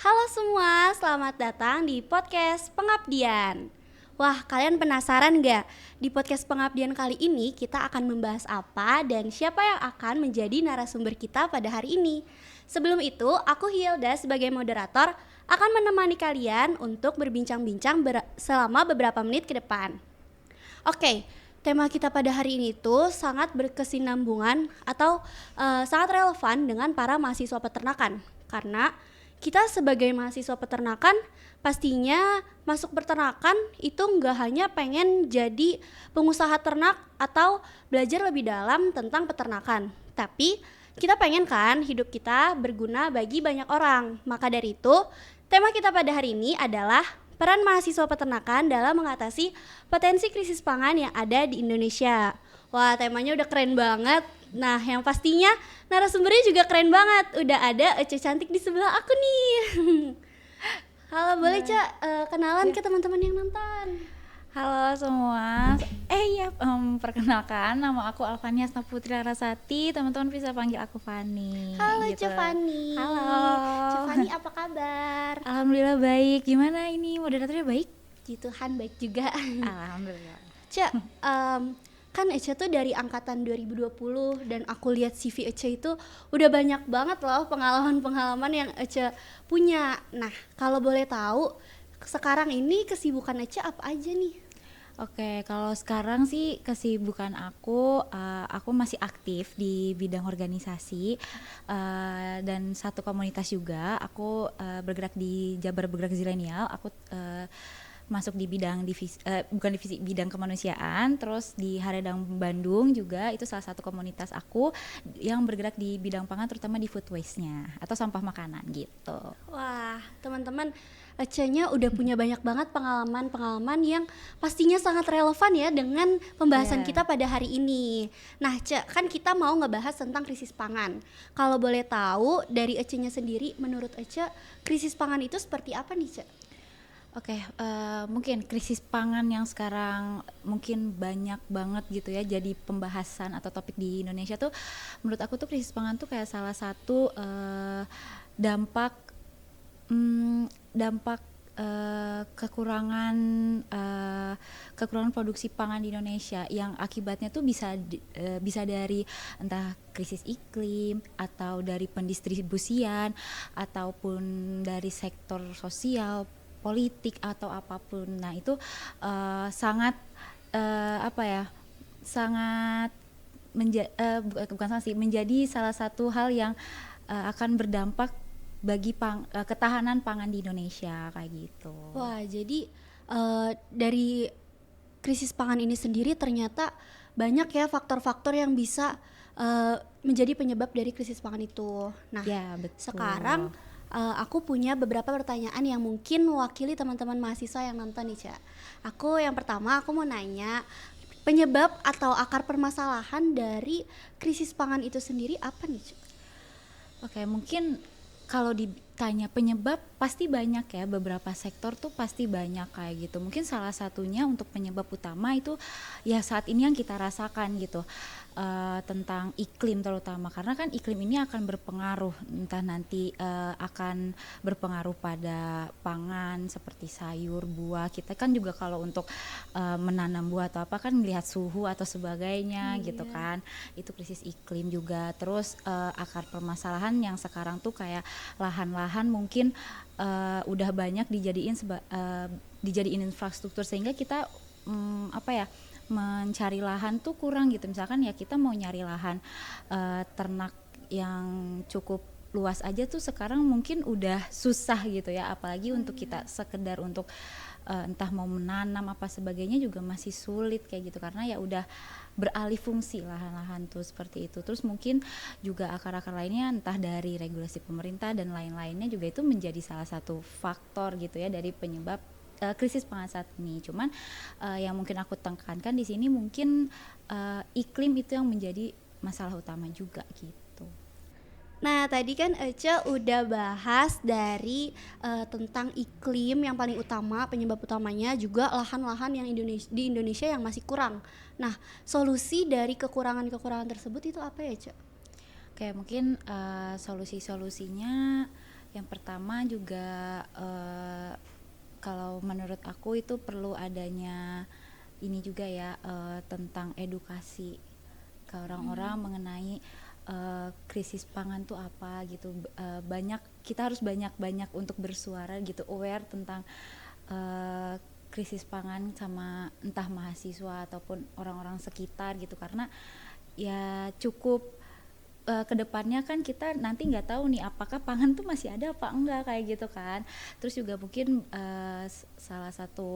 Halo semua, selamat datang di podcast Pengabdian. Wah, kalian penasaran gak? Di podcast Pengabdian kali ini kita akan membahas apa dan siapa yang akan menjadi narasumber kita pada hari ini. Sebelum itu, aku Hilda sebagai moderator akan menemani kalian untuk berbincang-bincang selama beberapa menit ke depan. Oke, tema kita pada hari ini tuh sangat berkesinambungan atau sangat relevan dengan para mahasiswa peternakan. Karena kita sebagai mahasiswa peternakan pastinya masuk peternakan itu nggak hanya pengen jadi pengusaha ternak atau belajar lebih dalam tentang peternakan, tapi kita pengen kan hidup kita berguna bagi banyak orang. Maka dari itu, tema kita pada hari ini adalah peran mahasiswa peternakan dalam mengatasi potensi krisis pangan yang ada di Indonesia. Wah, temanya udah keren banget. Nah, yang pastinya narasumbernya juga keren banget. Udah ada Ece cantik di sebelah aku nih. Halo, boleh Cak kenalan ke teman-teman yang nonton? Halo semua, perkenalkan nama aku Alfania Putri Larasati, teman-teman bisa panggil aku Fani. Halo gitu. Cefani. Halo. Cefani apa kabar? Alhamdulillah baik, gimana ini moderatornya baik? Puji Tuhan baik juga. Alhamdulillah. Cak, kan Ece tuh dari angkatan 2020 dan aku lihat CV Ece itu udah banyak banget loh pengalaman-pengalaman yang Ece punya. Nah, kalau boleh tahu sekarang ini kesibukan Ece apa aja nih? Oke, kalau sekarang sih kesibukan aku masih aktif di bidang organisasi dan satu komunitas juga. Aku bergerak di Jabar Bergerak Zilenial. Aku masuk di bidang bukan divisi bidang kemanusiaan, terus di Haredang Bandung juga itu salah satu komunitas aku yang bergerak di bidang pangan, terutama di food waste-nya atau sampah makanan gitu. Wah, teman-teman, Ece-nya udah punya banyak banget pengalaman-pengalaman yang pastinya sangat relevan ya dengan pembahasan kita pada hari ini. Nah, Ce, kan kita mau ngebahas tentang krisis pangan. Kalau boleh tahu dari Ece-nya sendiri, menurut Ece, krisis pangan itu seperti apa nih, Ce? Oke, mungkin krisis pangan yang sekarang mungkin banyak banget gitu ya jadi pembahasan atau topik di Indonesia tuh, menurut aku tuh krisis pangan tuh kayak salah satu dampak dampak kekurangan produksi pangan di Indonesia yang akibatnya tuh bisa dari entah krisis iklim atau dari pendistribusian ataupun dari sektor sosial, politik atau apapun. Nah itu sangat sangat menjadi salah satu hal yang akan berdampak bagi ketahanan pangan di Indonesia kayak gitu. Wah, jadi dari krisis pangan ini sendiri ternyata banyak ya faktor-faktor yang bisa menjadi penyebab dari krisis pangan itu. Nah, ya, betul. Sekarang aku punya beberapa pertanyaan yang mungkin mewakili teman-teman mahasiswa yang nonton nih, Ca. Yang pertama aku mau nanya, penyebab atau akar permasalahan dari krisis pangan itu sendiri apa nih, Ca? Oke, mungkin kalau ditanya penyebab pasti banyak ya, beberapa sektor tuh pasti banyak kayak gitu. Mungkin salah satunya untuk penyebab utama itu ya saat ini yang kita rasakan gitu, tentang iklim terutama, karena kan iklim ini akan berpengaruh, entah nanti akan berpengaruh pada pangan seperti sayur, buah. Kita kan juga kalau untuk menanam buah atau apa kan melihat suhu atau sebagainya gitu kan. Itu krisis iklim juga. Terus akar permasalahan yang sekarang tuh kayak lahan-lahan mungkin udah banyak dijadiin infrastruktur sehingga kita mencari lahan tuh kurang gitu. Misalkan ya kita mau nyari lahan ternak yang cukup luas aja tuh sekarang mungkin udah susah gitu ya, apalagi untuk kita sekedar untuk entah mau menanam apa sebagainya juga masih sulit kayak gitu, karena ya udah beralih fungsi lahan-lahan tuh seperti itu. Terus mungkin juga akar-akar lainnya entah dari regulasi pemerintah dan lain-lainnya juga itu menjadi salah satu faktor gitu ya dari penyebab krisis pangan saat ini. Cuman yang mungkin aku tekankan di sini mungkin iklim itu yang menjadi masalah utama juga gitu. Nah, tadi kan Ece udah bahas dari tentang iklim yang paling utama, penyebab utamanya juga lahan-lahan yang di Indonesia yang masih kurang. Nah, solusi dari kekurangan-kekurangan tersebut itu apa ya, Ece? Oke, mungkin solusi-solusinya Yang pertama juga kalau menurut aku itu perlu adanya ini juga ya, tentang edukasi ke orang-orang mengenai krisis pangan tuh apa gitu. Banyak, kita harus banyak-banyak untuk bersuara gitu, aware tentang krisis pangan sama entah mahasiswa ataupun orang-orang sekitar gitu, karena ya cukup kedepannya kan kita nanti nggak tahu nih apakah pangan tuh masih ada apa enggak kayak gitu kan. Terus juga mungkin salah satu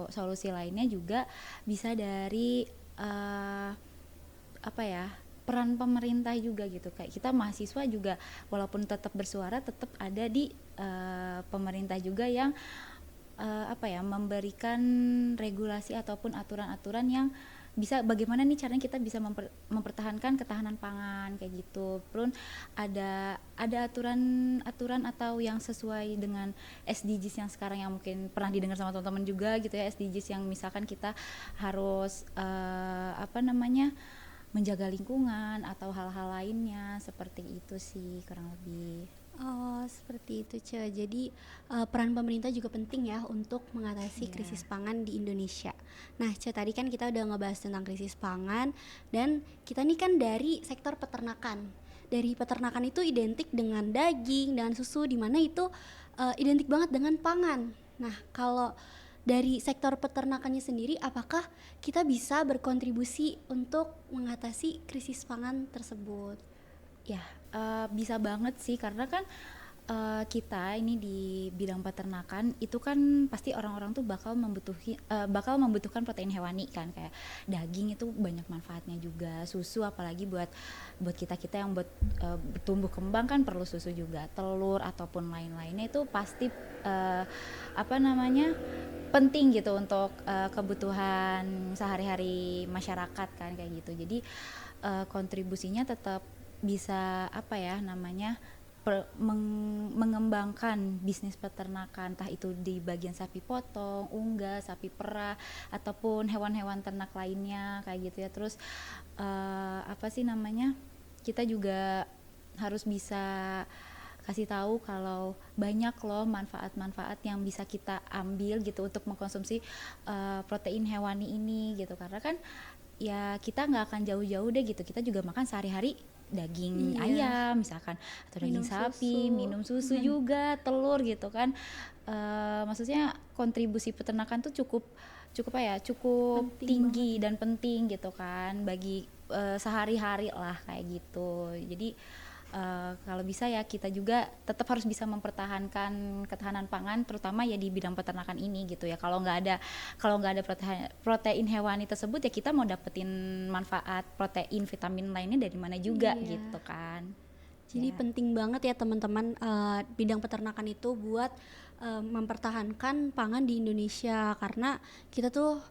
solusi lainnya juga bisa dari apa ya, peran pemerintah juga gitu, kayak kita mahasiswa juga walaupun tetap bersuara tetap ada di pemerintah juga yang apa ya, memberikan regulasi ataupun aturan-aturan yang bisa bagaimana nih caranya kita bisa mempertahankan ketahanan pangan kayak gitu. Pun ada aturan-aturan atau yang sesuai dengan SDGs yang sekarang yang mungkin pernah didengar sama teman-teman juga gitu ya, SDGs yang misalkan kita harus apa namanya, menjaga lingkungan atau hal-hal lainnya seperti itu sih kurang lebih. Oh, seperti itu, Ce. Jadi peran pemerintah juga penting ya untuk mengatasi krisis pangan di Indonesia. Nah, Ce, tadi kan kita udah ngebahas tentang krisis pangan dan kita nih kan dari sektor peternakan. Dari peternakan itu identik dengan daging dan susu, di mana itu identik banget dengan pangan. Nah, kalau dari sektor peternakannya sendiri, apakah kita bisa berkontribusi untuk mengatasi krisis pangan tersebut? Ya, bisa banget sih karena kan kita ini di bidang peternakan itu kan pasti orang-orang tuh bakal membutuhkan protein hewani kan, kayak daging itu banyak manfaatnya juga, susu apalagi buat kita yang buat bertumbuh kembang kan perlu susu juga, telur ataupun lain-lainnya itu pasti apa namanya, penting gitu untuk kebutuhan sehari-hari masyarakat kan kayak gitu. Jadi kontribusinya tetap bisa apa ya namanya, mengembangkan bisnis peternakan, entah itu di bagian sapi potong, unggas, sapi perah ataupun hewan-hewan ternak lainnya kayak gitu ya. Terus apa sih namanya, kita juga harus bisa kasih tahu kalau banyak loh manfaat-manfaat yang bisa kita ambil gitu untuk mengkonsumsi protein hewani ini gitu, karena kan ya kita nggak akan jauh-jauh deh gitu, kita juga makan sehari-hari daging ayam misalkan atau daging Minum sapi, susu. minum susu juga, telur gitu kan. Maksudnya kontribusi peternakan tuh cukup cukup apa ya, cukup Penting tinggi dan penting gitu kan bagi sehari-hari lah kayak gitu. Jadi kalau bisa ya kita juga tetap harus bisa mempertahankan ketahanan pangan, terutama ya di bidang peternakan ini gitu ya. Kalau nggak ada protein hewani tersebut ya kita mau dapetin manfaat protein vitamin lainnya dari mana juga gitu kan. Jadi Ya. penting banget ya teman-teman, bidang peternakan itu buat mempertahankan pangan di Indonesia, karena kita tuh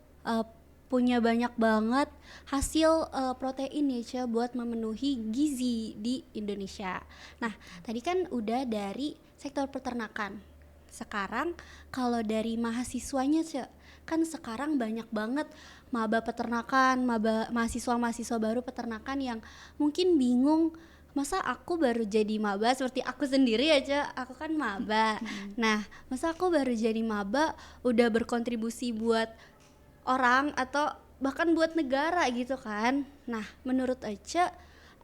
punya banyak banget hasil protein ya, Ce, buat memenuhi gizi di Indonesia. Nah, tadi kan udah dari sektor peternakan. Sekarang kalau dari mahasiswanya, Ce, kan sekarang banyak banget maba peternakan, mahasiswa-mahasiswa baru peternakan yang mungkin bingung, masa aku baru jadi maba, seperti aku sendiri aja, aku kan maba. Nah, masa aku baru jadi maba udah berkontribusi buat orang atau bahkan buat negara gitu kan. Nah, menurut Ece,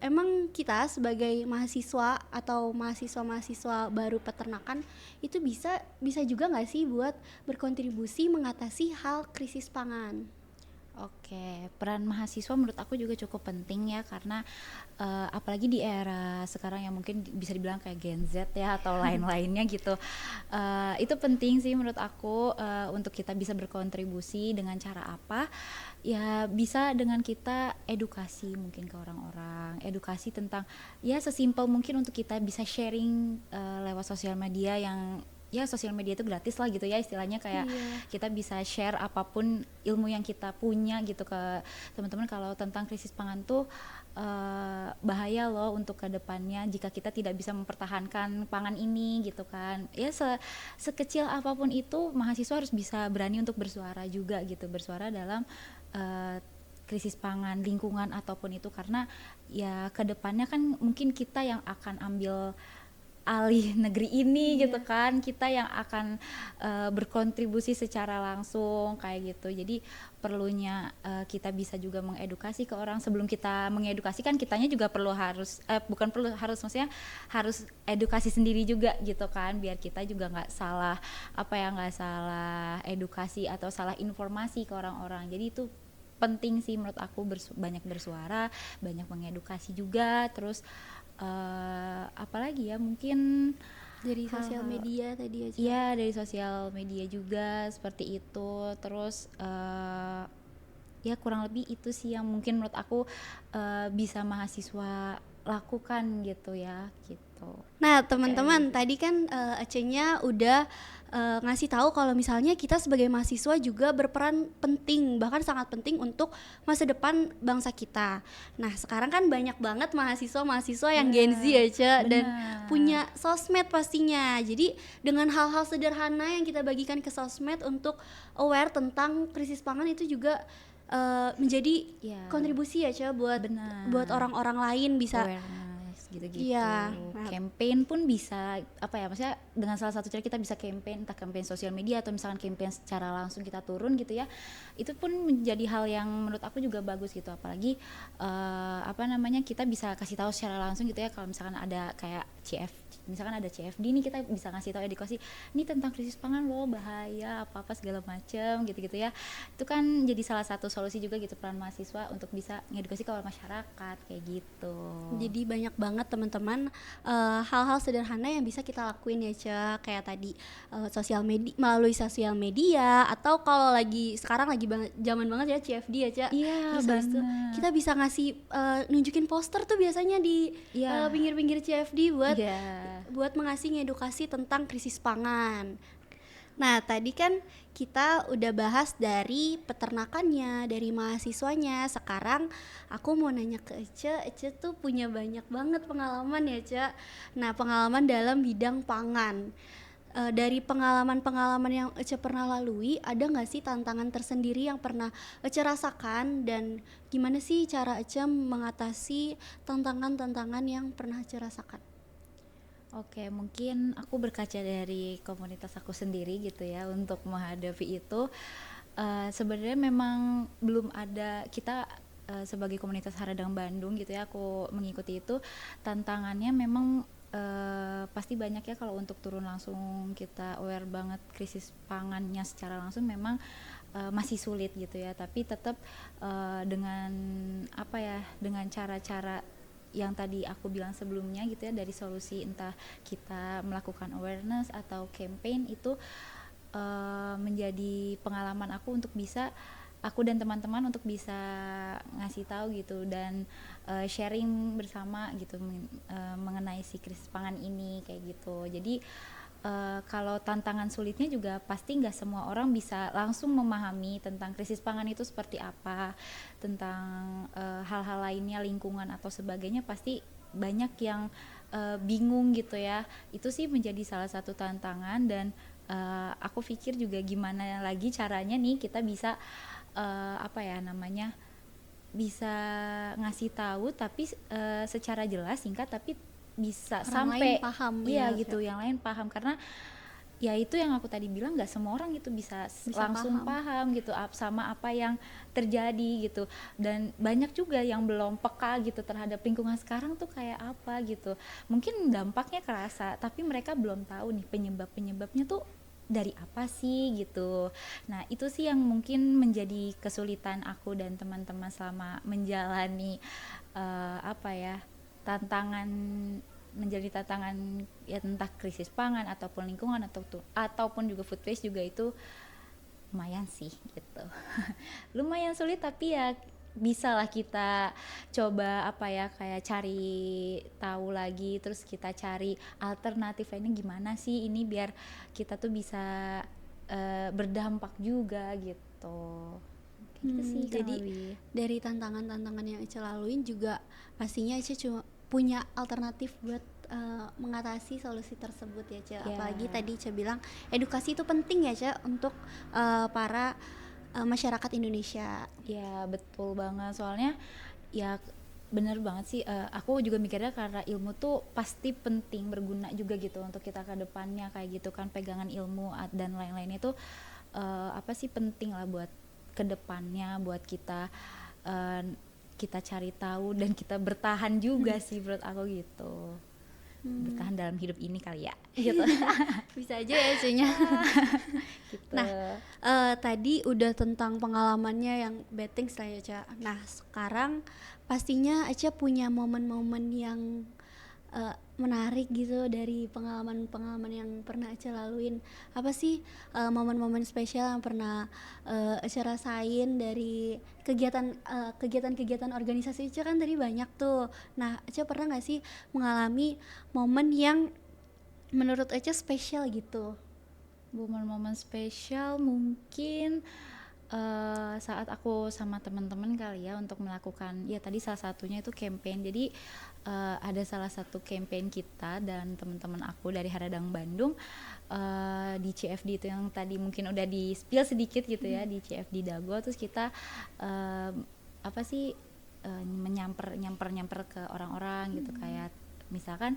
emang kita sebagai mahasiswa atau mahasiswa-mahasiswa baru peternakan itu bisa juga nggak sih buat berkontribusi mengatasi hal krisis pangan? Oke, peran mahasiswa menurut aku juga cukup penting ya, karena apalagi di era sekarang yang mungkin bisa dibilang kayak Gen Z ya atau lain-lainnya gitu. Itu penting sih menurut aku untuk kita bisa berkontribusi dengan cara apa? Ya bisa dengan kita edukasi mungkin ke orang-orang, edukasi tentang ya sesimpel mungkin untuk kita bisa sharing lewat sosial media yang ya sosial media itu gratis lah gitu ya istilahnya, kayak kita bisa share apapun ilmu yang kita punya gitu ke teman-teman kalau tentang krisis pangan tuh bahaya loh untuk kedepannya jika kita tidak bisa mempertahankan pangan ini gitu kan ya. Sekecil apapun itu mahasiswa harus bisa berani untuk bersuara juga gitu, bersuara dalam krisis pangan lingkungan ataupun itu, karena ya kedepannya kan mungkin kita yang akan ambil alih negeri ini Iya. gitu kan, kita yang akan berkontribusi secara langsung kayak gitu. Jadi perlunya kita bisa juga mengedukasi ke orang. Sebelum kita mengedukasi kan kitanya juga perlu harus bukan perlu harus, maksudnya harus edukasi sendiri juga gitu kan, biar kita juga nggak salah nggak salah edukasi atau salah informasi ke orang-orang. Jadi itu penting sih menurut aku, banyak bersuara, banyak mengedukasi juga. Terus apalagi ya, mungkin Dari sosial hal-hal, media tadi aja. iya dari sosial media juga seperti itu. Terus ya kurang lebih itu sih yang mungkin menurut aku bisa mahasiswa lakukan gitu ya, gitu. Nah, Kayak teman-teman, gitu. tadi kan Ece-nya udah ngasih tahu kalau misalnya kita sebagai mahasiswa juga berperan penting, bahkan sangat penting untuk masa depan bangsa kita. Nah, sekarang kan banyak banget mahasiswa-mahasiswa yang Gen Z ya, Ce, dan Benar. punya sosmed pastinya. Jadi, dengan hal-hal sederhana yang kita bagikan ke sosmed untuk aware tentang krisis pangan itu juga menjadi Ya, kontribusi ya, Ce, buat benar. orang-orang lain bisa. Awareness gitu-gitu. Iya. Nah, Campaign pun bisa maksudnya dengan salah satu cara kita bisa campaign, entah campaign sosial media atau misalkan campaign secara langsung kita turun gitu ya. Itu pun menjadi hal yang menurut aku juga bagus gitu, apalagi kita bisa kasih tahu secara langsung gitu ya, kalau misalkan ada kayak misalkan ada CFD nih, kita bisa ngasih tahu edukasi ini tentang krisis pangan loh, bahaya apa segala macem gitu-gitu ya. Itu kan jadi salah satu solusi juga gitu, peran mahasiswa untuk bisa ngedukasi ke masyarakat kayak gitu. jadi banyak banget teman-teman hal-hal sederhana yang bisa kita lakuin ya, Ce, kayak tadi sosial media, melalui sosial media, atau kalau sekarang lagi zaman banget ya CFD ya, Ce. Iya, Terus habis itu banget. kita bisa ngasih nunjukin poster tuh biasanya di Iya. pinggir-pinggir CFD Iya. buat mengasih edukasi tentang krisis pangan. Nah, tadi kan kita udah bahas dari peternakannya, dari mahasiswanya. Sekarang aku mau nanya ke Ece tuh punya banyak banget pengalaman ya, Ce. Nah, pengalaman dalam bidang pangan. Dari pengalaman-pengalaman yang Ece pernah lalui, ada nggak sih tantangan tersendiri yang pernah Ece rasakan, dan gimana sih cara Ece mengatasi tantangan-tantangan yang pernah Ece rasakan? Oke, mungkin aku berkaca dari komunitas aku sendiri gitu ya untuk menghadapi itu. Sebenarnya memang belum ada kita sebagai komunitas Haradang Bandung gitu ya, aku mengikuti itu. Tantangannya memang pasti banyak ya, kalau untuk turun langsung kita aware banget krisis pangannya secara langsung memang masih sulit gitu ya. Tapi tetap dengan dengan cara-cara yang tadi aku bilang sebelumnya gitu ya, dari solusi entah kita melakukan awareness atau campaign, itu menjadi pengalaman aku untuk bisa aku dan teman-teman untuk bisa ngasih tahu gitu, dan sharing bersama gitu mengenai si krisis pangan ini kayak gitu. Jadi kalau tantangan sulitnya juga pasti nggak semua orang bisa langsung memahami tentang krisis pangan itu seperti apa, tentang hal-hal lainnya, lingkungan atau sebagainya, pasti banyak yang bingung gitu ya. Itu sih menjadi salah satu tantangan, dan aku pikir juga gimana lagi caranya nih kita bisa bisa ngasih tahu tapi secara jelas, singkat, tapi bisa Orang sampai lain paham iya ya, gitu, Ce. yang lain paham. Karena ya itu yang aku tadi bilang, nggak semua orang itu bisa langsung paham gitu sama apa yang terjadi gitu, dan banyak juga yang belum peka gitu terhadap lingkungan sekarang tuh kayak apa gitu. Mungkin dampaknya kerasa tapi mereka belum tahu nih penyebabnya tuh dari apa sih gitu. Nah itu sih yang mungkin menjadi kesulitan aku dan teman-teman selama menjalani tantangan menjadi tantangan ya, entah krisis pangan ataupun lingkungan ataupun juga food waste juga. Itu lumayan sih gitu. Lumayan sulit, tapi ya bisa lah kita coba kayak cari tahu lagi, terus kita cari alternatif lainnya gimana sih ini biar kita tuh bisa berdampak juga gitu. Gitu sih Jadi dari tantangan-tantangan yang Ece laluin juga pastinya Ece cuma punya alternatif buat mengatasi solusi tersebut ya, Ce. Ya. Apalagi tadi Ece bilang edukasi itu penting ya, Ce, untuk para masyarakat Indonesia. Ya betul banget, soalnya ya Bener banget sih, aku juga mikirnya karena ilmu tuh pasti penting, berguna juga gitu untuk kita ke depannya kayak gitu kan, pegangan ilmu dan lain-lainnya tuh apa sih penting lah buat ke depannya, buat kita eh, kita cari tahu dan kita bertahan juga sih menurut aku gitu. Bertahan dalam hidup ini kali ya gitu. Bisa aja ya Ece-nya. Gitu. Nah, tadi udah tentang pengalamannya yang bad things lah ya, Ca. Nah, sekarang pastinya Aca punya momen-momen yang menarik gitu dari pengalaman-pengalaman yang pernah Aca laluin. Apa sih momen-momen spesial yang pernah Aca rasain dari kegiatan-kegiatan organisasi Aca kan tadi banyak tuh. Nah, Aca pernah nggak sih mengalami momen yang menurut Aca spesial gitu? Momen-momen spesial mungkin saat aku sama teman-teman kali ya untuk melakukan ya tadi salah satunya itu campaign. Jadi ada salah satu campaign kita dan teman-teman aku dari Haradang Bandung di CFD itu yang tadi mungkin udah di spill sedikit gitu ya, di CFD Dago. Terus kita apa sih nyamper ke orang-orang gitu, kayak misalkan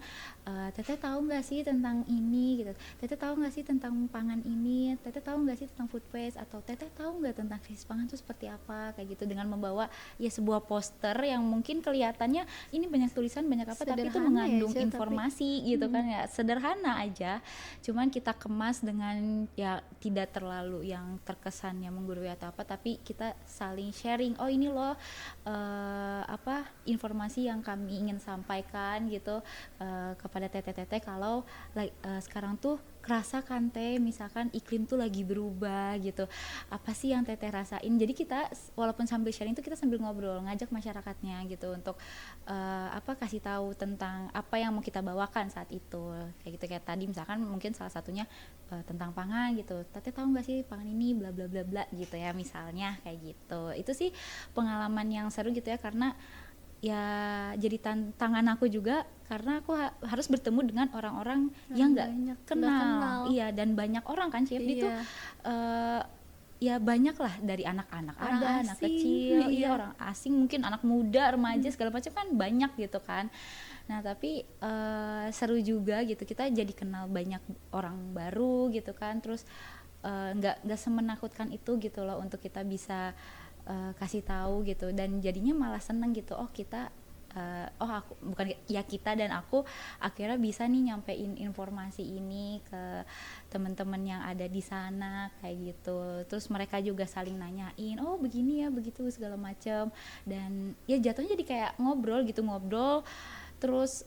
Teteh tahu nggak sih tentang ini gitu, Teteh tahu nggak sih tentang pangan ini, Teteh tahu nggak sih tentang food waste, atau Teteh tahu nggak tentang krisis pangan itu seperti apa, kayak gitu, dengan membawa ya sebuah poster yang mungkin kelihatannya ini banyak tulisan banyak apa tapi itu Sederhana mengandung ya, Ca, informasi gitu kan ya, sederhana aja, cuman kita kemas dengan ya tidak terlalu yang terkesan yang menggurui atau apa, tapi kita saling sharing, oh ini loh apa informasi yang kami ingin sampaikan gitu kepada teteh-teteh kalau sekarang tuh kerasa kan teh, misalkan iklim tuh lagi berubah gitu, apa sih yang teteh rasain. Jadi kita walaupun sambil sharing tuh kita sambil ngobrol, ngajak masyarakatnya gitu untuk apa kasih tahu tentang apa yang mau kita bawakan saat itu, kayak gitu. Kayak tadi misalkan mungkin salah satunya tentang pangan gitu, teteh tahu nggak sih pangan ini bla bla bla bla gitu ya, misalnya kayak gitu. Itu sih pengalaman yang seru gitu ya, karena ya jadi tantangan aku juga karena aku harus bertemu dengan orang-orang yang nggak kenal. Iya, dan banyak orang kan CFD itu ya banyak lah, dari anak-anak orang ada asing, anak kecil, iya orang asing, mungkin anak muda, remaja segala macam kan banyak gitu kan. Nah tapi seru juga gitu, kita jadi kenal banyak orang baru gitu kan, terus nggak semenakutkan itu gitu loh untuk kita bisa kasih tahu gitu, dan jadinya malah seneng gitu, oh kita oh aku bukan ya kita dan aku akhirnya bisa nih nyampein informasi ini ke teman-teman yang ada di sana kayak gitu, terus mereka juga saling nanyain, oh begini ya begitu segala macam, dan ya jatuhnya jadi kayak ngobrol gitu, terus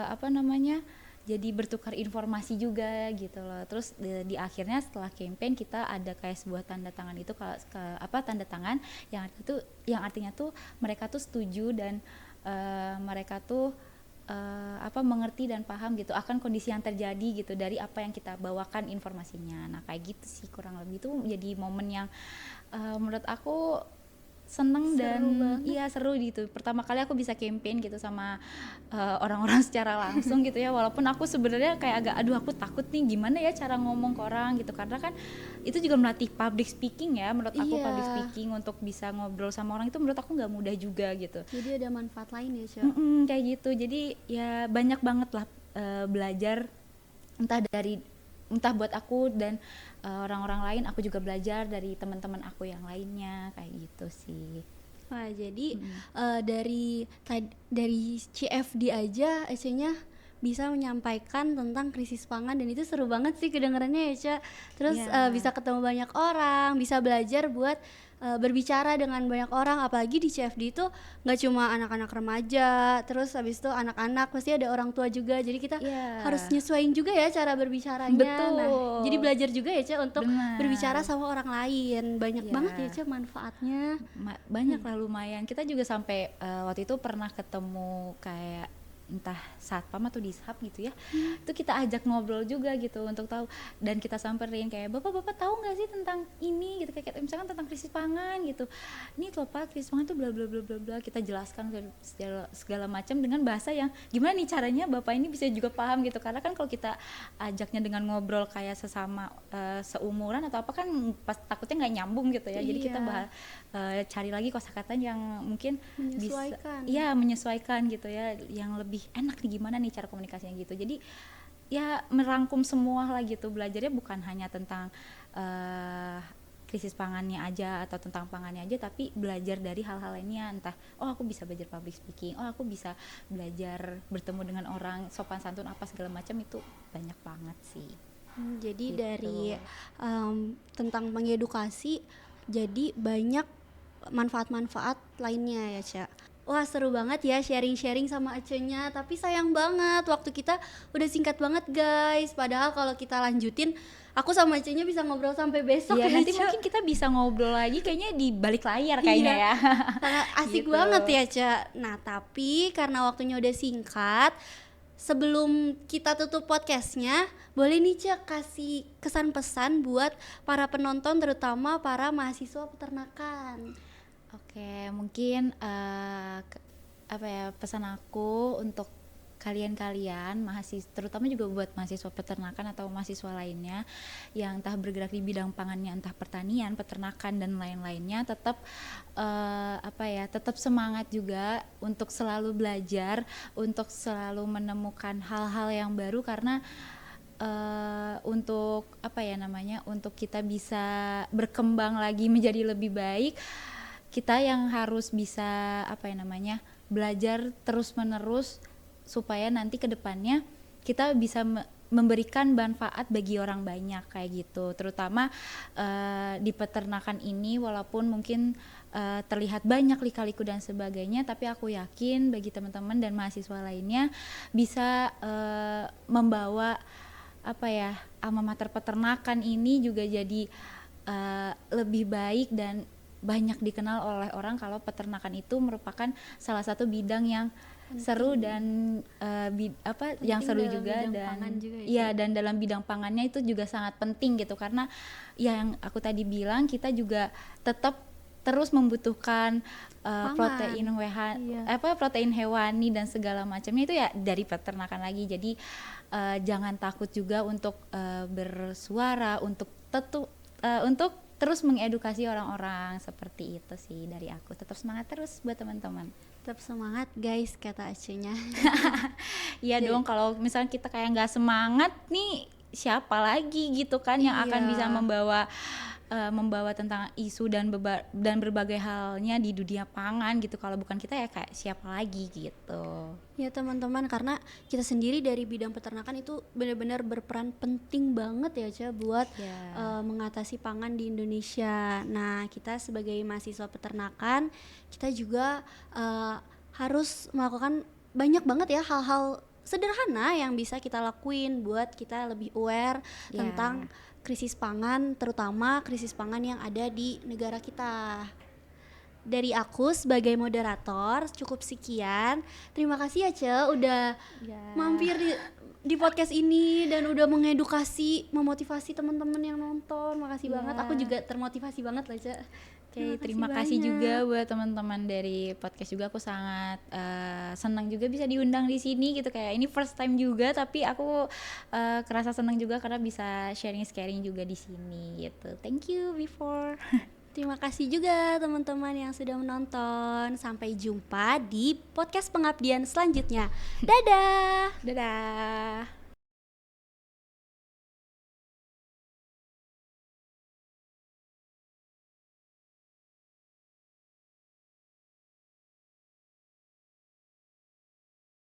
apa namanya, jadi bertukar informasi juga gitu loh. Terus di akhirnya setelah campaign kita ada kayak sebuah tanda tangan itu apa tanda tangan yang artinya tuh mereka tuh setuju dan mereka tuh apa mengerti dan paham gitu akan kondisi yang terjadi gitu dari apa yang kita bawakan informasinya. Nah kayak gitu sih kurang lebih, itu jadi momen yang menurut aku seneng dan iya seru gitu. Pertama kali aku bisa campaign gitu sama orang-orang secara langsung gitu ya, walaupun aku sebenarnya kayak agak aduh aku takut nih gimana ya cara ngomong ke orang gitu, karena kan itu juga melatih public speaking ya menurut aku. Public speaking untuk bisa ngobrol sama orang itu menurut aku nggak mudah juga gitu, jadi ada manfaat lain ya, Cak. kayak gitu. Jadi ya banyak banget lah belajar, entah buat aku dan orang-orang lain, aku juga belajar dari teman-teman aku yang lainnya kayak gitu sih. Wah, jadi dari CFD aja Ece-nya bisa menyampaikan tentang krisis pangan, dan itu seru banget sih kedengarannya ya, Ca. Terus bisa ketemu banyak orang, bisa belajar buat berbicara dengan banyak orang, apalagi di CFD itu nggak cuma anak-anak remaja, terus habis itu anak-anak, pasti ada orang tua juga, jadi kita harus nyesuaiin juga ya cara berbicaranya. Betul. Nah, jadi belajar juga ya, Ca, untuk berbicara sama orang lain. Banyak banget ya, Ca, manfaatnya. Banyak lah lumayan. Kita juga sampai waktu itu pernah ketemu kayak entah satpam atau dishab gitu ya, itu kita ajak ngobrol juga gitu untuk tahu, dan kita samperin kayak bapak tahu nggak sih tentang ini gitu, kayak misalkan tentang krisis pangan gitu, ini tuh apa krisis pangan tuh bla bla bla bla bla, kita jelaskan segala macam dengan bahasa yang gimana nih caranya bapak ini bisa juga paham gitu, karena kan kalau kita ajaknya dengan ngobrol kayak sesama seumuran atau apa kan pas takutnya nggak nyambung gitu ya. Jadi kita cari lagi kosakata yang mungkin bisa menyesuaikan gitu ya, yang lebih enak nih gimana nih cara komunikasinya gitu. Jadi ya merangkum semua lah gitu, belajarnya bukan hanya tentang krisis pangannya aja atau tentang pangannya aja, tapi belajar dari hal-hal lainnya, entah aku bisa belajar public speaking, aku bisa belajar bertemu dengan orang, sopan santun apa segala macam, itu banyak banget sih. Jadi gitu. Dari tentang mengedukasi jadi banyak manfaat-manfaat lainnya ya, Ca. Wah, seru banget ya sharing-sharing sama Acenya, tapi sayang banget waktu kita udah singkat banget guys. Padahal kalau kita lanjutin, aku sama Acenya bisa ngobrol sampai besok ya. Nanti mungkin kita bisa ngobrol lagi kayaknya di balik layar kayaknya ya. Sangat asik gitu banget ya, Ca. Nah, tapi karena waktunya udah singkat, sebelum kita tutup podcastnya, boleh nih Ca kasih kesan pesan buat para penonton, terutama para mahasiswa peternakan. Oke, mungkin pesan aku untuk kalian mahasiswa, terutama juga buat mahasiswa peternakan atau mahasiswa lainnya yang entah bergerak di bidang pangannya, entah pertanian, peternakan dan lain-lainnya, tetap tetap semangat juga untuk selalu belajar, untuk selalu menemukan hal-hal yang baru, karena untuk untuk kita bisa berkembang lagi menjadi lebih baik, kita yang harus bisa belajar terus-menerus supaya nanti ke depannya kita bisa memberikan manfaat bagi orang banyak kayak gitu. Terutama di peternakan ini, walaupun mungkin terlihat banyak lika-liku dan sebagainya, tapi aku yakin bagi teman-teman dan mahasiswa lainnya bisa membawa alma mater peternakan ini juga jadi lebih baik dan banyak dikenal oleh orang kalau peternakan itu merupakan salah satu bidang yang seru dan yang seru juga, dan dan dalam bidang pangannya itu juga sangat penting gitu, karena yang aku tadi bilang kita juga tetap terus membutuhkan protein hewani dan segala macamnya itu ya dari peternakan lagi. Jadi jangan takut juga untuk bersuara, untuk terus mengedukasi orang-orang, seperti itu sih dari aku. Tetap semangat terus buat teman-teman. Tetap semangat guys, kata Acenya. Iya dong, kalau misalnya kita kayak nggak semangat nih, siapa lagi gitu kan yang akan bisa membawa tentang isu dan berbagai halnya di dunia pangan gitu. Kalau bukan kita ya kayak siapa lagi gitu. Ya teman-teman, karena kita sendiri dari bidang peternakan itu benar-benar berperan penting banget ya Ca buat mengatasi pangan di Indonesia. Nah, kita sebagai mahasiswa peternakan, kita juga harus melakukan banyak banget ya hal-hal sederhana yang bisa kita lakuin buat kita lebih aware tentang krisis pangan, terutama krisis pangan yang ada di negara kita. Dari aku sebagai moderator cukup sekian. Terima kasih ya Ce udah mampir di podcast ini dan udah mengedukasi, memotivasi teman-teman yang nonton. Makasih banget. Aku juga termotivasi banget lah Ce. Oke, terima kasih juga buat teman-teman dari podcast juga. Aku sangat senang juga bisa diundang di sini gitu, kayak ini first time juga, tapi aku kerasa senang juga karena bisa sharing juga di sini gitu. Thank you before. Terima kasih juga teman-teman yang sudah menonton. Sampai jumpa di podcast pengabdian selanjutnya. Dadah. Dadah.